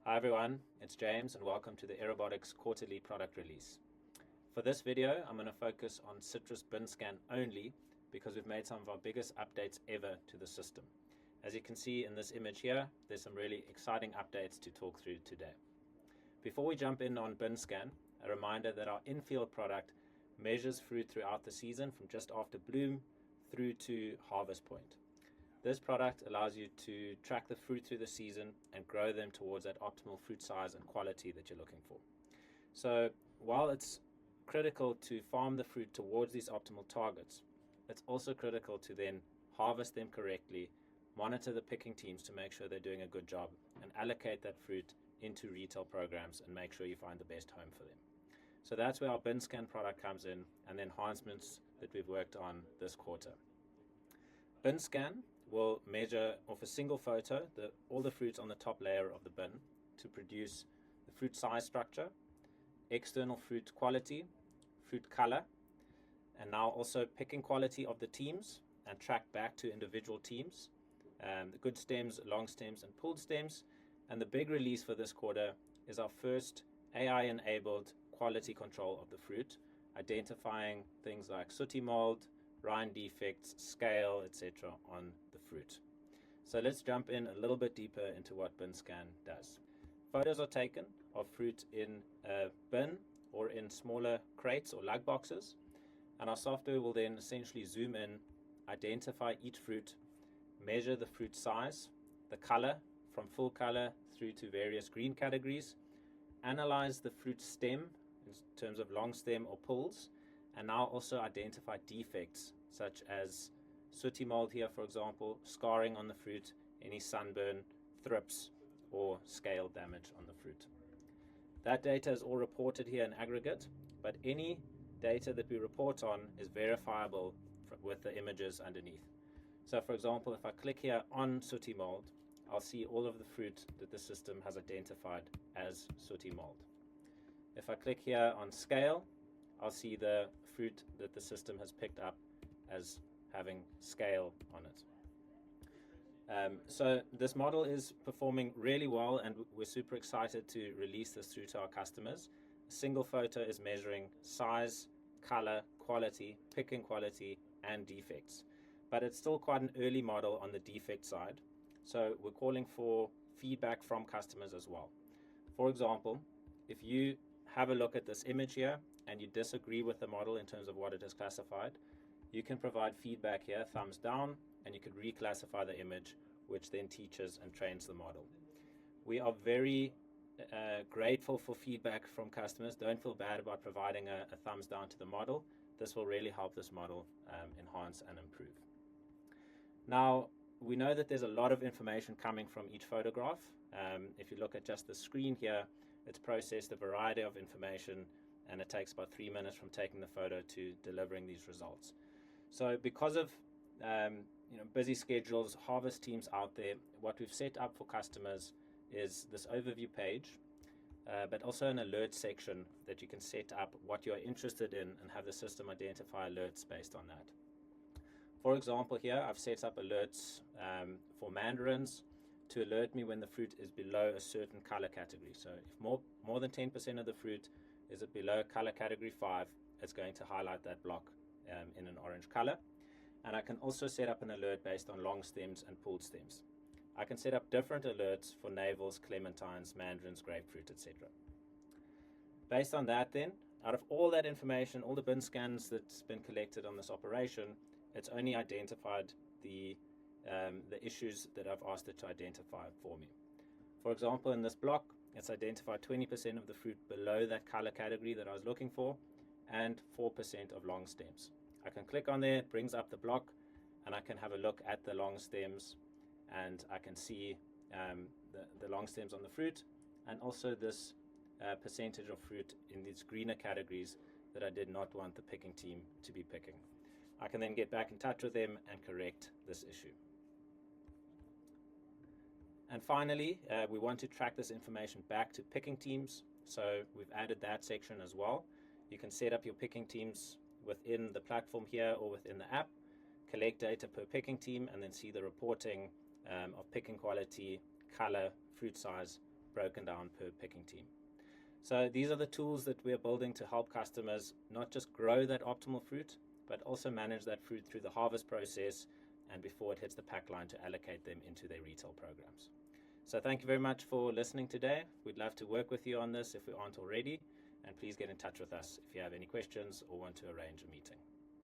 Hi everyone, it's James and welcome to the Aerobotics quarterly product release. For this video, I'm going to focus on Citrus Bin Scan only because we've made some of our biggest updates ever to the system. As you can see in this image here, there's some really exciting updates to talk through today. Before we jump in on Bin Scan, a reminder that our in-field product measures fruit throughout the season from just after bloom through to harvest point. This product allows you to track the fruit through the season and grow them towards that optimal fruit size and quality that you're looking for. So while it's critical to farm the fruit towards these optimal targets, it's also critical to then harvest them correctly, monitor the picking teams to make sure they're doing a good job, and allocate that fruit into retail programs and make sure you find the best home for them. So that's where our Bin Scan product comes in and the enhancements that we've worked on this quarter. Bin Scan will measure off a single photo all the fruits on the top layer of the bin to produce the fruit size structure, external fruit quality, fruit color, and now also picking quality of the teams and track back to individual teams, the good stems, long stems, and pulled stems. And the big release for this quarter is our first AI-enabled quality control of the fruit, identifying things like sooty mould, rind defects, scale, etc. on the fruit. So let's jump in a little bit deeper into what Bin Scan does. Photos are taken of fruit in a bin or in smaller crates or lug boxes, and our software will then essentially zoom in, identify each fruit, measure the fruit size, the color from full color through to various green categories, analyze the fruit stem in terms of long stem or pulls, and now also identify defects such as sooty mold here, for example, scarring on the fruit, any sunburn, thrips, or scale damage on the fruit. That data is all reported here in aggregate, but any data that we report on is verifiable with the images underneath. So for example, if I click here on sooty mold, I'll see all of the fruit that the system has identified as sooty mold. If I click here on scale, I'll see the fruit that the system has picked up as having scale on it. So this model is performing really well, and we're super excited to release this through to our customers. A single photo is measuring size, color, quality, picking quality, and defects. But it's still quite an early model on the defect side. So we're calling for feedback from customers as well. For example, if you have a look at this image here and you disagree with the model in terms of what it is classified, you can provide feedback here, thumbs down, and you could reclassify the image, which then teaches and trains the model. We are very grateful for feedback from customers. Don't feel bad about providing a thumbs down to the model. This will really help this model enhance and improve. Now, we know that there's a lot of information coming from each photograph. If you look at just the screen here, it's processed a variety of information, and it takes about 3 minutes from taking the photo to delivering these results. So because of busy schedules, harvest teams out there, what we've set up for customers is this overview page, but also an alert section that you can set up what you're interested in and have the system identify alerts based on that. For example, here I've set up alerts for mandarins to alert me when the fruit is below a certain color category. So if more than 10% of the fruit is below color category 5, it's going to highlight that block in an orange color. And I can also set up an alert based on long stems and pulled stems. I can set up different alerts for navels, clementines, mandarins, grapefruit, etc. Based on that then, out of all that information, all the bin scans that's been collected on this operation, it's only identified the issues that I've asked it to identify for me. For example, in this block, it's identified 20% of the fruit below that color category that I was looking for and 4% of long stems. I can click on there, it brings up the block, and I can have a look at the long stems, and I can see the long stems on the fruit, and also this percentage of fruit in these greener categories that I did not want the picking team to be picking. I can then get back in touch with them and correct this issue. And finally, we want to track this information back to picking teams, so we've added that section as well. You can set up your picking teams within the platform here or within the app, collect data per picking team, and then see the reporting of picking quality, color, fruit size broken down per picking team. So these are the tools that we're building to help customers not just grow that optimal fruit, but also manage that fruit through the harvest process and before it hits the pack line to allocate them into their retail programs. So thank you very much for listening today. We'd love to work with you on this if we aren't already, and please get in touch with us if you have any questions or want to arrange a meeting.